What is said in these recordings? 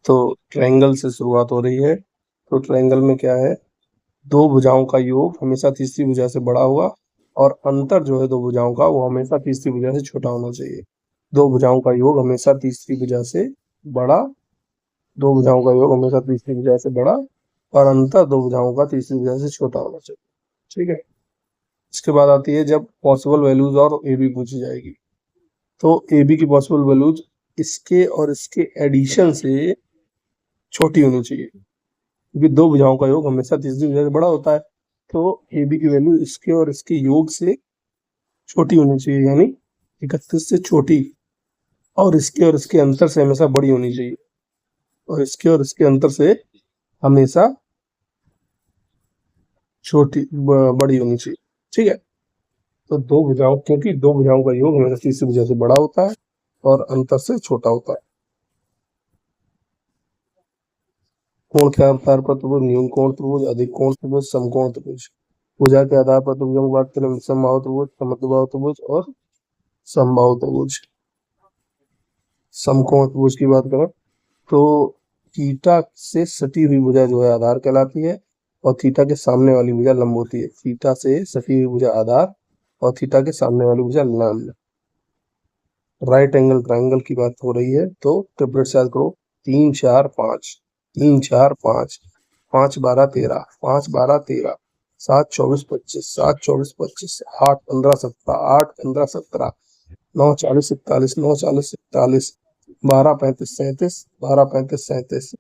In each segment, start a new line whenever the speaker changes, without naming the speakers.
तो ट्रायंगल से शुरुआत हो रही है। तो ट्रायंगल में क्या है, दो भुजाओं का योग हमेशा तीसरी भुजा से बड़ा होगा और अंतर जो है दो भुजाओं का वो हमेशा तीसरी भुजा से छोटा होना चाहिए। दो भुजाओं का योग हमेशा तीसरी भुजा से बड़ा, दो भुजाओं का योग हमेशा तीसरी भुजा से बड़ा और अंतर दो भुजाओं का तीसरी भुजा से छोटा होना चाहिए। ठीक है। इसके बाद आती है जब पॉसिबल वैल्यूज और ए बी पूछी जाएगी। तो ए बी की पॉसिबल वैल्यूज इसके और इसके एडिशन से छोटी होनी चाहिए, क्योंकि दो भुजाओं का योग हमेशा तीसरी भुजा से बड़ा होता है। तो ए बी की वैल्यू इसके और इसके योग से छोटी होनी चाहिए, यानी 31 से छोटी, और इसके अंतर से हमेशा बड़ी होनी चाहिए, और इसके अंतर से हमेशा छोटी बड़ी होनी चाहिए। ठीक है। तो दो भुजाओं, क्योंकि दो भुजाओं का योग हमेशा तीसरी भुजा से बड़ा होता है और अंतर से छोटा होता है। कोण के आधार पर त्रिभुज, न्यून कोण त्रिभुज, अधिक कोण त्रिभुज, समकोण त्रिभुज। भुजा के आधार पर त्रिभुजों की बात करें, समबाहु त्रिभुज, समद्विबाहु त्रिभुज और समबाहु त्रिभुज। समकोण त्रिभुज की बात करें तो थीटा से सटी हुई भुजा जो है आधार कहलाती है और थीटा के सामने वाली भुजा लंब होती है। थीटा से सटी हुई भुजा आधार और थीटा के सामने वाली भुजा लंब। राइट एंगल ट्रायंगल की बात हो रही है तो ट्रिपलेट से याद करो, 3 4 5, 3 4 5, 5 12 13, 5 12 13, 7 24 25, 7 24 25, 8 15 17, 8 15 17, 9 40 41, 9 40 41, 12 35 37, 12 35 37,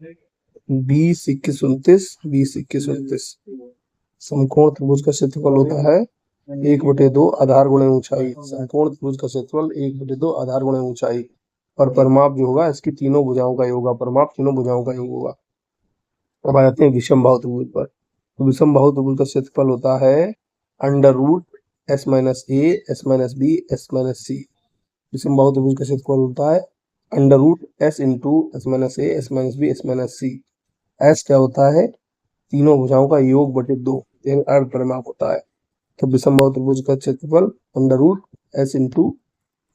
20 21 29, 20 21 29। समकोण त्रिभुज का क्षेत्रफल होता है 1/2 आधार गुणे ऊंचाई। समकोण त्रिभुज का क्षेत्रफल 1/2 आधार गुणे ऊंचाई, और परिमाप जो होगा इसकी तीनों भुजाओं का योग होगा। परिमाप तीनों भुजाओं का योग होगा। अब आ जाते हैं विषम बाहु त्रिभुज पर। तो विषम बाहु त्रिभुज का क्षेत्रफल होता है under root s minus A, S minus B, S minus C. विषम बाहु त्रिभुज का क्षेत्रफल होता है under root s into S minus A, S minus B, S minus C. S क्या होता है, तीनों भुजाओं का योग बटे 2, अर्ध परिमाप होता है। तो विषम बाहु त्रिभुज का क्षेत्रफल under root s into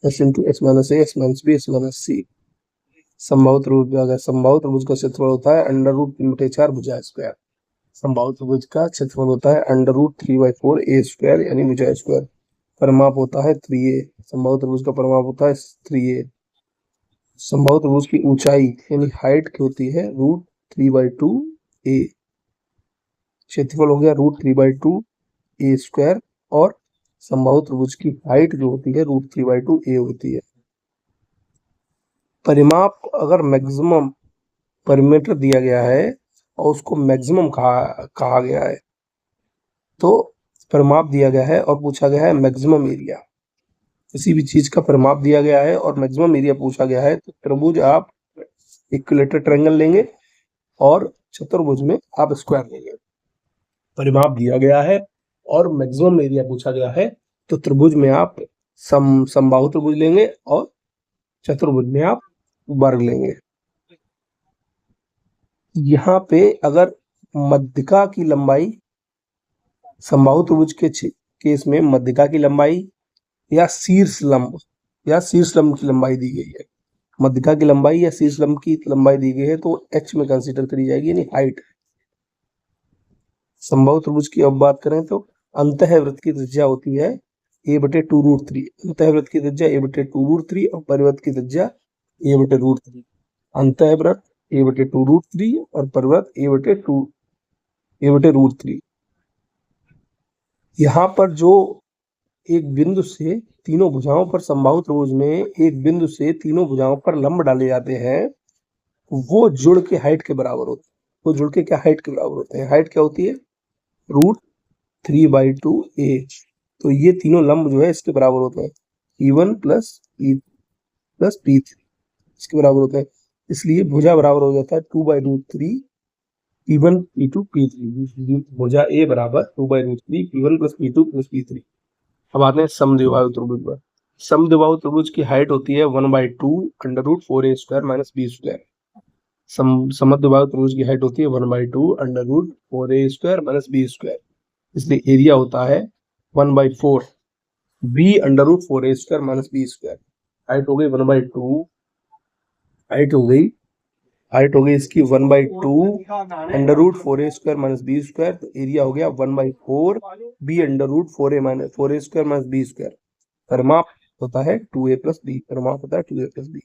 S minus A, S minus B, S minus C. समबाहु त्रिभुज आ गया। समबाहु त्रिभुज का क्षेत्रफल होता है अंडर रूट 3/4 भुजा स्क्वायर। समबाहु त्रिभुज का क्षेत्रफल होता है अंडर रूट 3/4 ए स्क्वायर, यानी भुजा स्क्वायर। परिमाप होता है 3a। समबाहु त्रिभुज का परिमाप होता है 3a। समबाहु त्रिभुज की ऊंचाई यानी हाइट की होती है रूट 3/2 a। क्षेत्रफल हो गया रूट 3/2 a स्क्वायर, और समबाहु त्रिभुज की हाइट जो होती है रूट 3/2 a होती है। परिमाप अगर मैक्सिमम परिमीटर दिया गया है और उसको मैक्सिमम कहा गया है, तो परिमाप दिया गया है और पूछा गया है मैक्सिमम एरिया। किसी भी चीज का परिमाप दिया गया है और मैक्सिमम एरिया पूछा गया है तो त्रिभुज आप इक्विलेटरल ट्रायंगल लेंगे और चतुर्भुज में आप स्क्वायर लेंगे। परिमाप दिया गया है और मैक्सिमम एरिया पूछा गया है तो त्रिभुज में आप समबाहु त्रिभुज लेंगे और चतुर्भुज में आप वर्ग लेंगे। यहाँ पे अगर मध्यिका की लंबाई, समबाहु त्रिभुज के केस में मध्यिका की लंबाई या शीर्ष लंब की लंबाई दी गई है, मध्यिका की लंबाई या शीर्ष लंब की लंबाई दी गई है तो h में कंसीडर करी जाएगी, यानी हाइट। समबाहु त्रिभुज की अब बात करें तो अंतःवृत्त की त्रिज्या होती है a/2√3। अंतःवृत्त की त्रिज्या a/2√3 और परिवृत्त की त्रिज्या a/√3। अंतःवृत्त a/2√3 और परिवृत्त a/2√3। यहाँ पर जो एक बिंदु से तीनों भुजाओं पर, समबाहु त्रिभुज में एक बिंदु से तीनों भुजाओं पर लंब डाले जाते हैं, वो जुड़ के हाइट के बराबर होते हैं। वो जुड़ के क्या हाइट के बराबर होते हैं? हाइट क्या होती है? Root 3/2 a। तो ये तीनों लंब जो है इसके बराबर होते हैं, P1 प्लस P3 इसके बराबर होते हैं। इसलिए भुजा बराबर हो जाता है 2/√3 P1 P2 P3। भुजा A बराबर 2/√3 P1 plus P2 plus P3। अब आते हैं समद्विबाहु त्रिभुज पर। समद्विबाहु त्रिभुज की हाइट होती है 1/2 √4a square minus b square. समद्विबाहु त्रिभुज की हाइट होती है 1/2 √4a square minus b square. इसलिए एरिया होता है 1/4 b √4a square minus b square. Height हो गई 1/2, हाइट हो गई हाइट हो गई इसकी 1/2 under root 4a square minus B square, तो एरिया हो गया 1/4 B under root 4a square minus B square. परिमाप होता है 2a प्लस बी, परिमाप होता है 2a प्लस बी।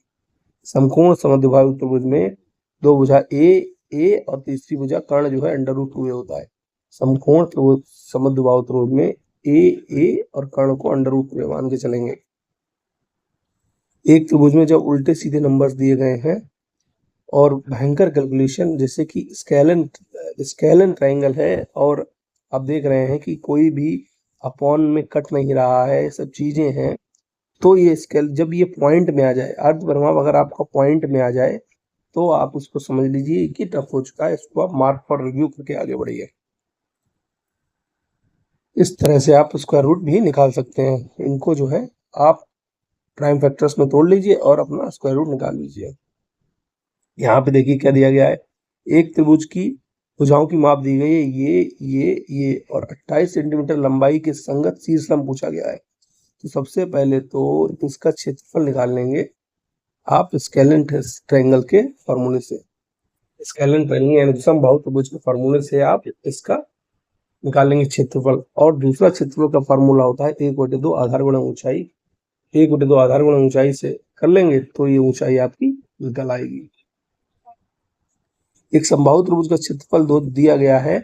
समकोण समद्विबाहु त्रिभुज में दो भुजा ए और तीसरी भुजा कर्ण जो है अंडर रूट 2a होता है। समकोण समद्विबाहु त्रिभुज में ए और कर्ण को अंडर रूट 2a मान के चलेंगे। एक त्रिभुज में जब उल्टे सीधे नंबर्स दिए गए हैं और भयंकर कैलकुलेशन, जैसे कि स्केलन ट्राइंगल है और आप देख रहे हैं कि कोई भी अपॉन में कट नहीं रहा है, सब चीजें हैं, तो ये स्केल जब ये पॉइंट में आ जाए, अर्ध परिमाप अगर आपका पॉइंट में आ जाए तो आप उसको समझ लीजिए कि टफ हो चुका है, इसको आप मार्क फॉर रिव्यू करके आगे बढ़िए। इस तरह से आप स्क्वायर रूट भी निकाल सकते हैं। इनको जो है आप प्राइम फैक्टर्स में तोड़ लीजिए और अपना स्क्वायर रूट निकाल लीजिए। यहाँ पे देखिए क्या दिया गया है, एक त्रिभुज की भुजाओं की माप दी गई है, ये और 28 सेंटीमीटर लंबाई के संगत शीर्षलंब पूछा गया है। तो सबसे पहले तो इसका क्षेत्रफल निकाल लेंगे आप स्केलन ट्रायंगल के फॉर्मूले से। स्केलन ट्रायंगल यानी समबाहु त्रिभुज के फॉर्मूले से आप इसका निकाल लेंगे क्षेत्रफल। और दूसरा क्षेत्रफल का फॉर्मूला होता है 1/2 आधार गुणा ऊंचाई। 1/2 आधार गुणा ऊंचाई से कर लेंगे तो ये ऊंचाई आपकी निकल आएगी। एक समबाहु त्रिभुज का क्षेत्रफल दो दिया गया है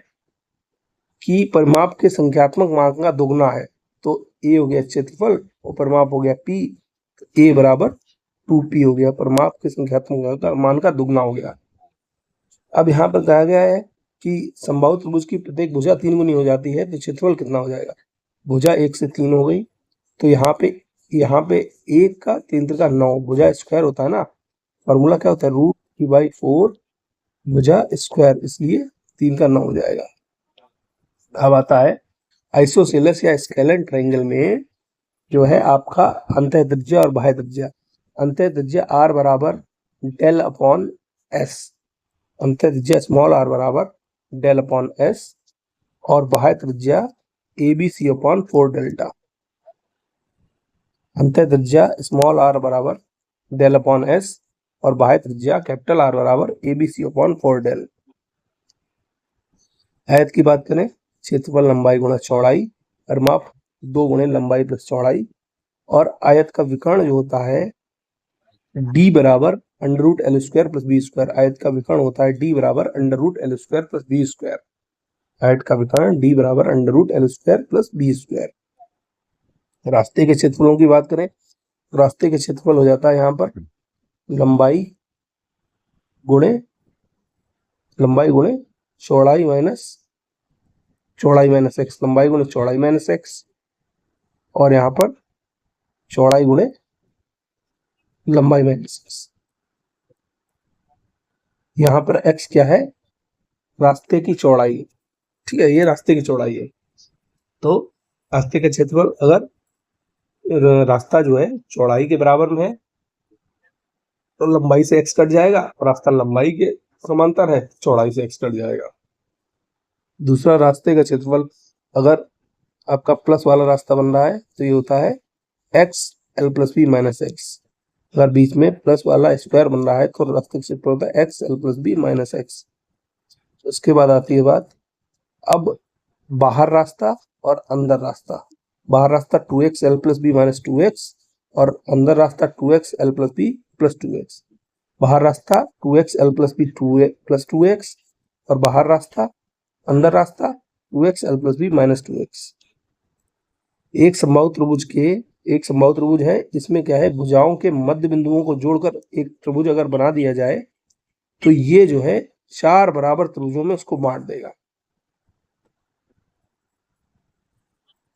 कि परिमाप के संख्यात्मक मान का दुगना है, तो ए हो गया क्षेत्रफल और परिमाप हो गया पी, तो ए बराबर 2p हो गया, परिमाप के संख्यात्मक मान का दुगना हो गया। अब यहाँ पर कहा गया है कि समबाहु त्रिभुज की प्रत्येक भुजा 3 गुनी हो जाती है, तो क्षेत्रफल कितना हो जाएगा? भुजा 1 से 3 हो गई, तो यहाँ पे 1 का 3 त्रिका 9 भुजा स्क्वायर होता है ना, फॉर्मूला क्या होता है √3/4 भुजा स्क्वायर, इसलिए 3 का 9 हो जाएगा। अब आता है आइसोसेलेस या स्केलन ट्रायंगल में जो है आपका अंतः त्रिज्या और बाह्य त्रिज्या। अंतः त्रिज्या r बराबर डेल अपॉन s, अंतः त्रिज्या स्मॉल r बराबर डेल अपॉन s और बाह्य त्रिज्या ABC अपॉन 4 डेल्टा। अंतः त्रिज्या स्मॉल r बराबर डेल अपॉन s और बाह्य त्रिज्या कैपिटल R बराबर ABC अपॉन 4 डेल। आयत की बात करें, क्षेत्रफल लंबाई गुणा चौड़ाई, परिमाप 2 गुणे लंबाई प्लस चौड़ाई, और आयत का विकर्ण जो होता है d बराबर √L² प्लस बी स्क्वायर। आयत का विकर्ण होता है d बराबर √L² प्लस बी स्क्वायर। आयत का विकर्ण d बराबर √L² प्लस बी स्क्वायर। रास्ते के क्षेत्रफलों की बात करें तो रास्ते के क्षेत्रफल हो जाता है यहाँ पर लंबाई गुणे चौड़ाई माइनस x, लंबाई गुणे चौड़ाई माइनस x, और यहाँ पर चौड़ाई गुणे लंबाई माइनस x। यहाँ पर x क्या है? रास्ते की चौड़ाई, ठीक है, ये रास्ते की चौड़ाई है। तो रास्ते का क्षेत्रफल, अगर रास्ता जो है चौड़ाई के बराबर में है तो लंबाई से x कट जाएगा, और रास्ता लंबाई के समांतर है, चौड़ाई से x कट जाएगा। दूसरा, रास्ते का क्षेत्रफल अगर आपका प्लस वाला रास्ता बन रहा है तो ये होता है x l plus B minus x। अगर बीच में प्लस वाला स्क्वायर बन रहा है तो रास्ते का क्षेत्रफल होता है x l plus B minus x। उसके बाद आती है बात अब बाहर रास्ता और अंदर रास्ता। बाहर रास्ता 2x l plus B minus 2x और अंदर रास्ता 2x l plus B plus 2x। बाहर रास्ता 2x ल प्लस बी प्लस 2x और बाहर रास्ता अंदर रास्ता 2x l plus B minus 2x। एक समबाहु त्रिभुज है जिसमें क्या है, भुजाओं के मध्य बिंदुओं को जोड़कर एक त्रिभुज अगर बना दिया जाए तो ये जो है 4 बराबर त्रिभुजों में उसको बांट देगा।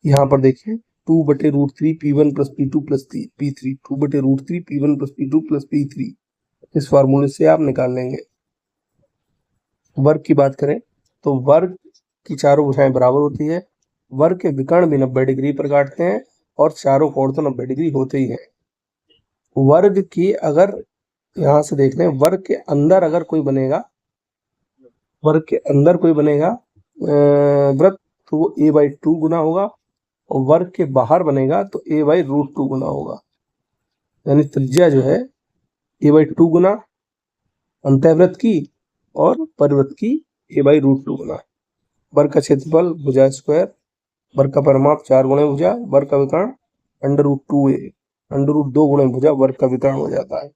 यहाँ पर देखिए 2/√3 P1 plus P2 plus P3, 2/√3 P1 plus P2 plus P3, इस फार्मूले से आप निकाल लेंगे। वर्ग की बात करें तो वर्ग की चारों भुजाएं बराबर होती है, वर्ग के विकर्ण भी 90 डिग्री पर काटते हैं और चारों कोण तो 90 डिग्री होते ही हैं। वर्ग की अगर यहां से देख लें, वर्ग के अंदर अगर कोई बनेगा, वृत्त तो वो a/2 गुना होगा, और वर्ग के बाहर बनेगा तो a/√2 गुना होगा। यानी त्रिज्या जो है a/2 गुना अंतःवृत्त की और परिवृत्त की a/√2 बना। वर्ग का क्षेत्रफल भुजा स्क्वायर, वर्ग का परिमाप 4 गुणे भुजा, वर्ग का विकर्ण √2a, √2 गुणे भुजा वर्ग का विकर्ण हो जाता है।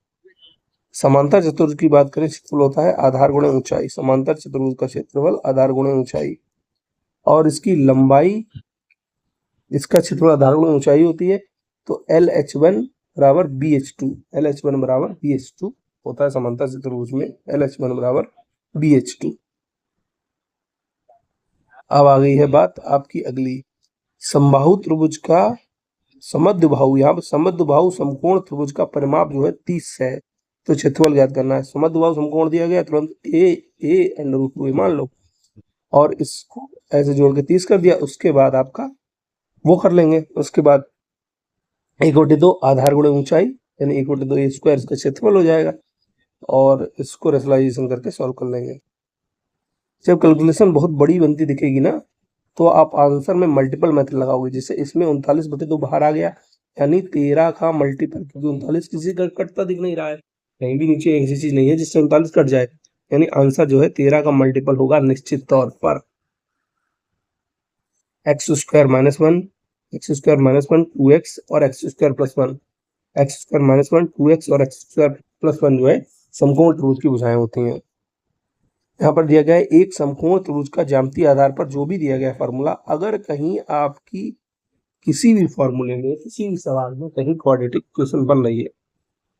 समांतर चतुर्भुज की बात करें, क्षेत्रफल होता है आधार गुणे ऊंचाई। समांतर चतुर्भुज का क्षेत्रफल आधार गुणे ऊंचाई, और इसकी लंबाई, इसका क्षेत्रफल आधार गुणे ऊंचाई होती है, तो LH1 बराबर BH2, LH1 बराबर BH2 होता है समांतर चतुर्भुज में, LH1 बराबर BH2। अब आ गई है बात आपकी अगली, समबाहु त्रिभुज का समद्विबाहु, यहाँ पर समद्विबाहु समकोण त्रिभुज का परिमाप जो है 30 है, तो क्षेत्रफल ज्ञात करना है। समद्विबाहु समकोण दिया गया, तुरंत a/√2 मान लो, और इसको ऐसे जोड़ के 30 कर दिया। उसके बाद आपका वो कर लेंगे, उसके बाद 1/2 आधार गुणे ऊंचाई, यानी 1/2 a स्क्वायर, इसका क्षेत्रफल हो जाएगा, और इसको रेशनलाइजेशन करके सॉल्व कर लेंगे। जब कैलकुलेशन बहुत बड़ी बनती दिखेगी ना, तो आप आंसर में मल्टीपल मेथड लगाओगे। जैसे इसमें 39/2 बाहर आ गया, यानी 13 का मल्टीपल, क्योंकि 39 किसी का कटता दिख नहीं रहा है, कहीं भी नीचे ऐसी चीज नहीं है जिससे 39 कट जाए, यानी आंसर जो है 13 का मल्टीपल होगा निश्चित तौर पर। x² - 1, x² - 1 2x और x² + 1, x² - 1 2x और x² + 1 जो है समकोण त्रिभुज की भुजाएं होती हैं। यहाँ पर दिया गया है एक समकोण त्रिभुज का ज्यामितीय आधार पर जो भी दिया गया फॉर्मूला, अगर कहीं आपकी किसी भी फॉर्मूले में, किसी भी सवाल में कहीं क्वाड्रेटिक इक्वेशन बन रही है,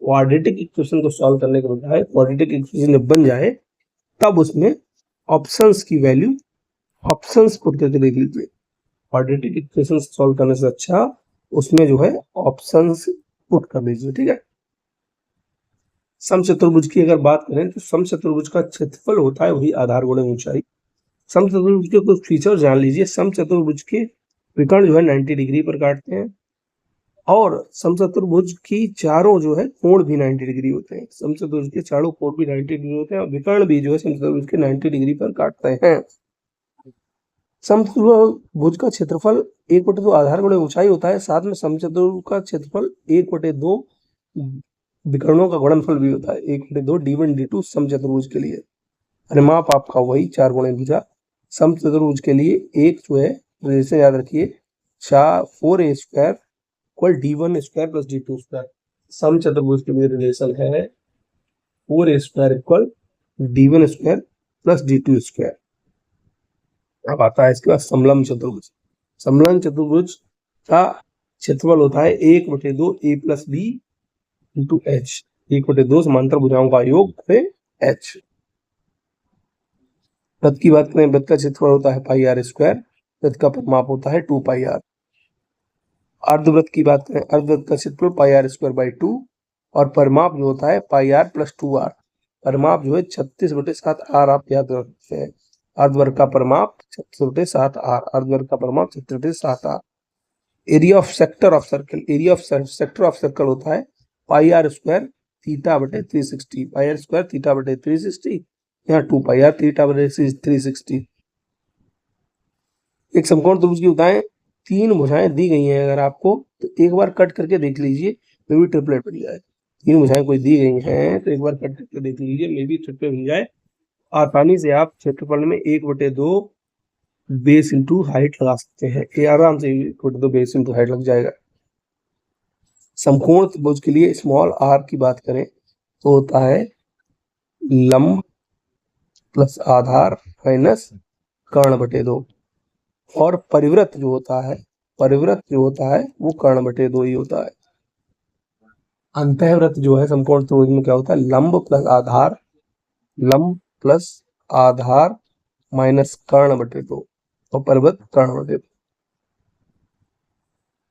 क्वाड्रेटिक इक्वेशन को सॉल्व करने के बजाय क्वाड्रेटिक इक्वेशन जब बन जाए, तब उसमें ऑप्शंस की वैल्यू, ऑप्शंस पुट करके देख लीजिए। क्वाड्रेटिक इक्वेशन सॉल्व करने से अच्छा उसमें जो है ऑप्शंस पुट कर लीजिए, ठीक है। समचतुर्भुज की अगर बात करें, तो समचतुर्भुज का क्षेत्रफल होता है वही आधार गुणे ऊंचाई। समचतुर्भुज के कुछ फीचर जान लीजिए। समचतुर्भुज के विकर्ण जो है 90 डिग्री पर काटते हैं, और समचतुर्भुज की चारों जो है कोण भी 90 डिग्री होते हैं। समचतुर्भुज के चारों कोण भी 90 डिग्री होते हैं, और विकर्ण भी जो है समचतुर्भुज के 90 डिग्री पर काटते हैं। समचतुर्भुज का क्षेत्रफल 1/2 आधार गुणे ऊंचाई होता है, साथ में समचतुर्भुज का क्षेत्रफल 1/2 विकर्णों का गुणनफल भी होता है, 1/2 d1 d2 समचतुर्भुज के लिए। परिमाप आपका वही 4 गुणे भुजा। समचतुर्भुज के लिए एक जो है रिलेशन याद रखिए, 4a² = d1² + d2²। समचतुर्भुज के लिए रिलेशन है 4a² = d1² + d2²। अब आता है इसके बाद समलंब चतुर्भुज। समलंब चतुर्भुज का क्षेत्रफल होता है 1/2 a + b × h, 1/2 समांतर भुजाओं का योग है h। वृत्त की बात करें, वृत्त का क्षेत्रफल होता है πr², वृत्त का परिमाप होता है 2πr। अर्धवृत्त की बात करें, अर्धवृत्त का क्षेत्रफल πr²/2, और परिमाप जो होता है πr + 2r। परिमाप जो है 36/7r, आप याद रखते हैं। अर्धवर्ग का परिमाप 36/7r, अर्धवर्ग का परिमाप 36/7r। Area of sector of circle, area of sector of circle होता है πr² θ/360, πr² θ/360, यहाँ 2πr θ/360। एक समकोण त्रिभुज की भुजाएं, 3 भुजाएं दी गई हैं, अगर आपको तो एक बार कट करके देख लीजिए, मे भी ट्रिपलेट बन जाए। 3 भुजाएं कोई दी गई हैं तो एक बार कट करके देख लीजिए, मे भी ट्रिपलेट बन जाए। आसानी से आप क्षेत्रफल में 1/2 बेस इंटू हाइट लगा सकते हैं, ये आराम से 1/2 बेस इंटू हाइट लग जाएगा। समकोण त्रिभुज के लिए स्मॉल r की बात करें तो होता है लंब प्लस आधार माइनस कर्ण/2, और परिवृत्त जो होता है, परिवृत्त जो होता है वो कर्ण/2 ही होता है। अंतःवृत्त जो है समकोण त्रिभुज में क्या होता है, लंब प्लस आधार, लंब प्लस आधार माइनस कर्ण/2, और परिवृत्त कर्ण/2।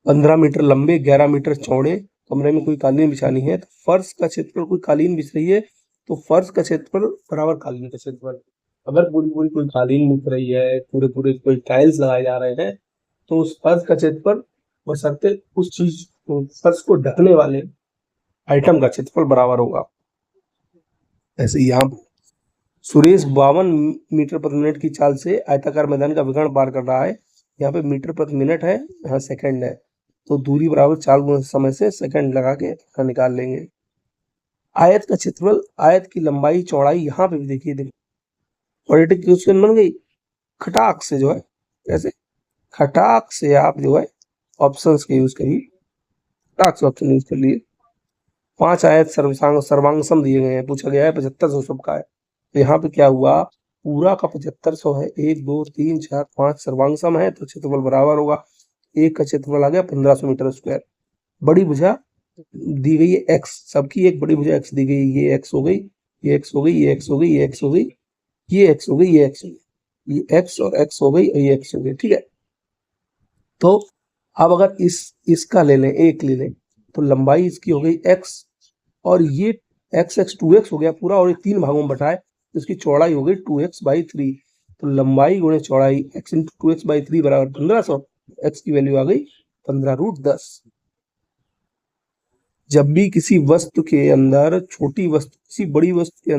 15 मीटर लंबे 11 मीटर चौड़े कमरे में कोई कालीन बिछानी है, तो फर्श का क्षेत्रफल, कोई कालीन बिछ रही है तो फर्श का क्षेत्रफल बराबर कालीन का क्षेत्रफल। अगर पूरी पूरी कोई कालीन बिछ रही है, पूरे पूरे कोई टाइल्स लगाए जा रहे हैं, तो उस फर्श का क्षेत्रफल बशर्ते उस चीज फर्श को ढकने वाले आइटम का क्षेत्रफल बराबर होगा। ऐसे यहाँ सुरेश 52 मीटर प्रति मिनट की चाल से आयताकार मैदान का विकर्ण पार कर रहा है। यहाँ पे मीटर प्रति मिनट है, यहाँ सेकंड है, तो दूरी बराबर चाल गुणा समय से सेकंड लगा के निकाल लेंगे। आयत का क्षेत्रफल, आयत की लंबाई चौड़ाई, यहाँ पे भी देखिए क्वाड्रेटिक क्वेश्चन बन गई। खटाक से जो है, कैसे खटाक से आप जो है ऑप्शंस के यूज करिए, खटाक से ऑप्शन यूज कर लिए। 5 आयत सर्वांग दिए गए हैं, पूछा गया है 7500 सबका है, तो यहाँ पे क्या हुआ, पूरा का 7500 है, 1 2 3 4 5 सर्वांग सम है, तो क्षेत्रफल बराबर होगा, एक का क्षेत्रफल आ गया 1500 मीटर स्क्वायर। बड़ी भुजा दी गई है x, सबकी एक बड़ी भुजा x दी गई, ये x हो गई, ये x हो गई, ये x हो गई, ये x हो गई, ये x हो गई, ये x हो गई, ये x और x हो गई और ये x हो गई, ठीक है। तो अब अगर इसका ले लें, एक ले लें, तो लंबाई इसकी हो गई x, और ये x 2x हो गया पूरा, और ये 3 भागों में बटा है, तो इसकी चौड़ाई हो गई 2x/3। तो लंबाई गुणे चौड़ाई x × 2x/3 बराबर 1500, x की वैल्यू आ गई 15√10। जब भी किसी वस्तु के अंदर छोटी वस्तु, किसी बड़ी वस्तु के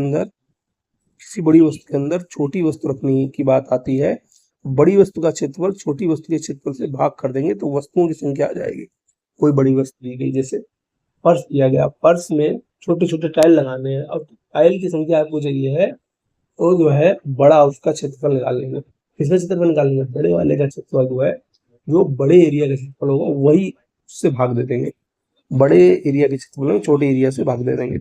अंदर छोटी वस्तु रखने की बात आती है, बड़ी वस्तु का क्षेत्रफल छोटी वस्तु के क्षेत्रफल से भाग कर देंगे तो वस्तुओं की संख्या आ जाएगी। कोई बड़ी वस्तु दी गई, जैसे पर्स दिया गया, पर्स में छोटे छोटे टाइल लगाने हैं, और टाइल की संख्या आपको चाहिए है, तो जो है बड़ा उसका क्षेत्रफल निकाल लेंगे। किसका क्षेत्रफल निकालेंगे, बड़े वाले का क्षेत्रफल जो है, जो बड़े एरिया का क्षेत्रफल होगा वही उससे भाग दे देंगे, बड़े एरिया के क्षेत्रफल में छोटे एरिया से भाग दे देंगे।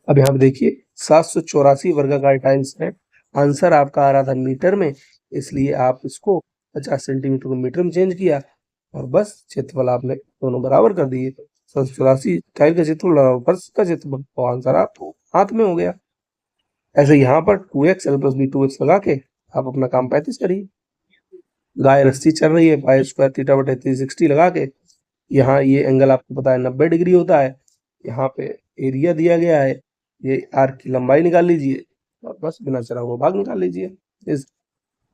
अब यहाँ पे देखिए 784 वर्गाकार टाइल्स है, आंसर आपका आ रहा था मीटर में, इसलिए आप इसको 50 सेंटीमीटर को मीटर में चेंज किया, और बस क्षेत्रफल आपने दोनों बराबर कर दिए। 784 टाइल का क्षेत्रफल और फर्श का क्षेत्रफल, तो आंसर आपको हाथ में हो गया। ऐसे यहाँ पर 2x l + b 2x लगा के आप अपना काम 35 करिए। गाय रस्सी चल रही है, पाई स्क्वायर θ/360 लगा के, यहाँ ये एंगल आपको पता है 90 डिग्री होता है, यहाँ पे एरिया दिया गया है, ये आर्क की लंबाई निकाल लीजिए, और बस बिना चरा हुआ भाग निकाल लीजिए, इस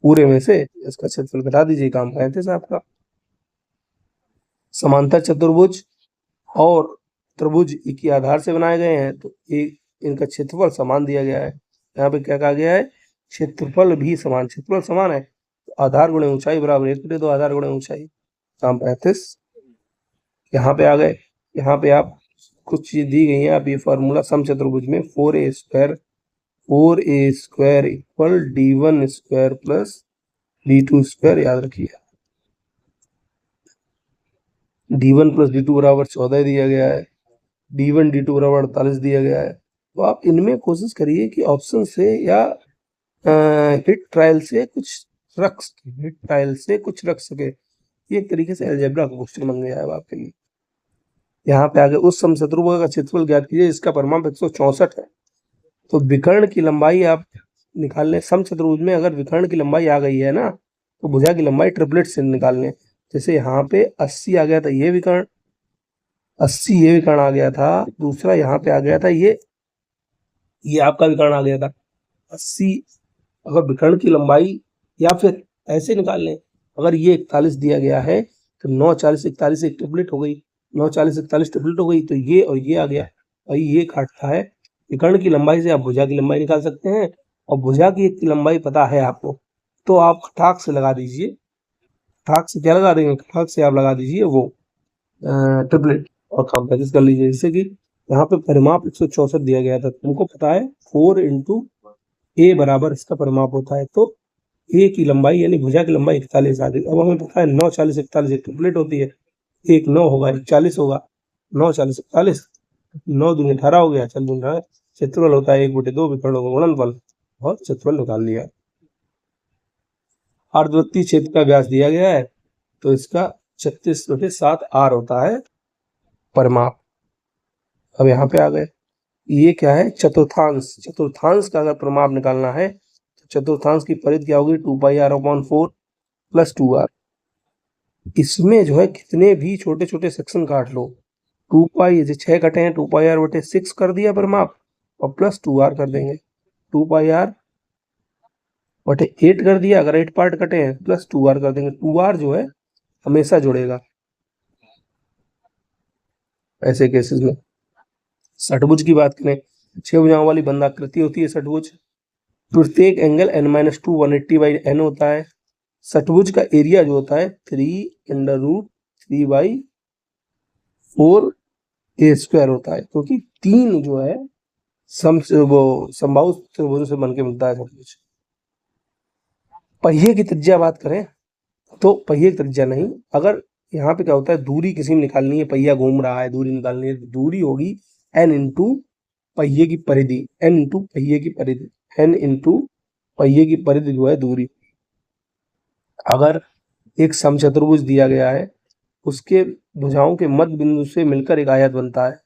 पूरे में से इसका क्षेत्रफल घटा दीजिए, काम 35 आपका। समांतर चतुर्भुज और त्रिभुज एक ही आधार से बनाए गए हैं, तो एक इनका क्षेत्रफल समान दिया गया है। यहाँ पे क्या कहा गया है, क्षेत्रफल भी समान, क्षेत्रफल समान है, तो आधार गुणे ऊंचाई बराबर 1/2 आधार गुणे ऊंचाई, काम 35। यहाँ पे आ गए, यहाँ पे आप कुछ चीज दी गई है, आप ये फॉर्मूला समचतुर्भुज में 4a² = d1² + d2² याद रखिए, d1 + d2 बराबर 14 दिया गया है, d1 d2 बराबर 48 दिया गया है। तो आप इनमें कोशिश करिए कि ऑप्शन से या हिट ट्रायल से कुछ रख सके, ये एक तरीके से अलजेब्रा का क्वेश्चन बन गया है आपके लिए। यहाँ पे आगे उस समचतुर्भुज का क्षेत्रफल ज्ञात कीजिए, इसका परिमाप 164 है। तो विकर्ण की लंबाई आप निकाल लें, समचतुर्भुज में अगर विकर्ण की लंबाई आ गई है ना, तो भुजा की लंबाई ट्रिपलेट से निकाल लें। जैसे यहाँ पे 80 आ गया था, ये विकर्ण 80 ये विकर्ण आ गया था, दूसरा यहाँ पे आ गया था ये आपका विकर्ण आ गया था 80। अगर विकर्ण की लंबाई, या फिर ऐसे निकाल लें, अगर ये 41 दिया गया है तो 9 40 41 एक ट्रिपलेट हो गई, 9 40 41 ट्रिपलेट हो गई, तो ये और ये आ गया, और ये काटता है। विकर्ण की लंबाई से आप भुजा की लंबाई निकाल सकते हैं, और भुजा की एक की लंबाई पता है आपको, तो आप खटाक से लगा दीजिए। खटाक से क्या लगा देंगे, खटाक से आप लगा दीजिए वो ट्रिपलेट, और काम 35 कर लीजिए। जैसे कि यहाँ पे परिमाप 164 दिया गया था, तुमको पता है 4 × a बराबर इसका परिमाप होता है, तो a की लंबाई यानी भुजा की लंबाई 41 आ गई। अब हमें पता है 9 40 41 एक ट्रिपलेट होती है, एक 9 होगा, एक 40 होगा, 9 40 41, 9 दूनी 18 हो गया, 4 दूनी 18, क्षेत्रफल होता है 1/2 विकर्णों का गुणनफल, और क्षेत्रफल निकाल लिया। अर्धवृत्तीय क्षेत्र का व्यास दिया गया है, तो इसका 36/7 r होता है परिमाप। अब यहाँ पे आ गए, ये क्या है, चतुर्थांश, चतुर्थांश का अगर परिमाप निकालना है तो चतुर्थांश की परिधि क्या होगी, 2πr/4 + 2r। इसमें जो है कितने भी छोटे छोटे सेक्शन काट लो, 2π 6 कटे हैं, 2πr/6 कर दिया परिमाप, और +2r कर देंगे, 2πr/8 कर दिया, अगर 8 पार्ट कटे हैं, +2r कर देंगे। 2r जो है हमेशा जुड़ेगा ऐसे केसेस में। षटभुज की बात करें, 6 भुजाओं वाली बंधाकृति होती है षटभुज, प्रत्येक एंगल n-2 180/n होता है। षटभुज का एरिया जो होता है 3√3/4 ए स्क्वायर होता है, क्योंकि तीन जो है वो समबाहु त्रिभुजों से बन के मिलता है सब कुछ। पहिए की त्रिज्या बात करें तो पहिए की त्रिज्या नहीं, अगर यहाँ पे क्या होता है, दूरी किसी में निकालनी है, पहिया घूम रहा है, दूरी निकालनी है, तो दूरी होगी n इंटू पहिए की परिधि, n इंटू पहिए की परिधि, n इंटू पहिए की परिधि जो है दूरी। अगर एक समचतुर्भुज दिया गया है, उसके भुजाओं के मध्य बिंदु से मिलकर एक आयत बनता है,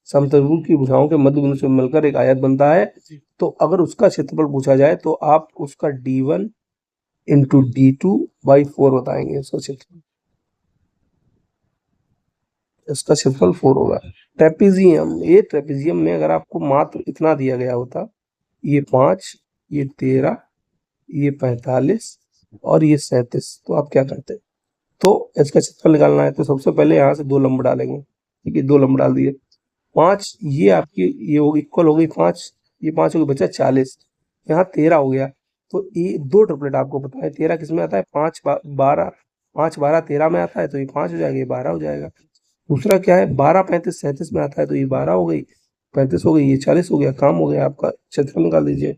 समचतुर्भुज की भुजाओं के मध्य बिंदु से मिलकर एक आयत बनता है, तो अगर उसका क्षेत्रफल पूछा जाए तो आप उसका d1 इंटू d2/4 बताएंगे उसका क्षेत्रफल, इसका क्षेत्रफल 4 होगा। ट्रेपेजियम, ये ट्रेपेजियम में अगर आपको मात्र इतना दिया गया होता, ये 5, ये 13, ये 45 और ये 37, तो आप क्या करते? तो इसका क्षेत्रफल निकालना है तो सबसे पहले यहाँ से 2 लंब डालेंगे, ठीक है, 2 लंब डाल दिए। 5 ये आपकी ये होगी इक्वल हो गई 5, ये 5 हो गई, बचा 40, यहाँ 13 हो गया। तो ये 2 ट्रिपलेट आपको पता है 13 किस में आता है, 5 12, 5 12 13 में आता है, तो ये 5 हो जाएगा, ये 12 हो जाएगा। दूसरा क्या है, 12 35 37 में आता है, तो ये 12 हो गई, 35 हो गई, ये 40 हो गया, काम हो गया, आपका क्षेत्रफल निकाल दीजिए।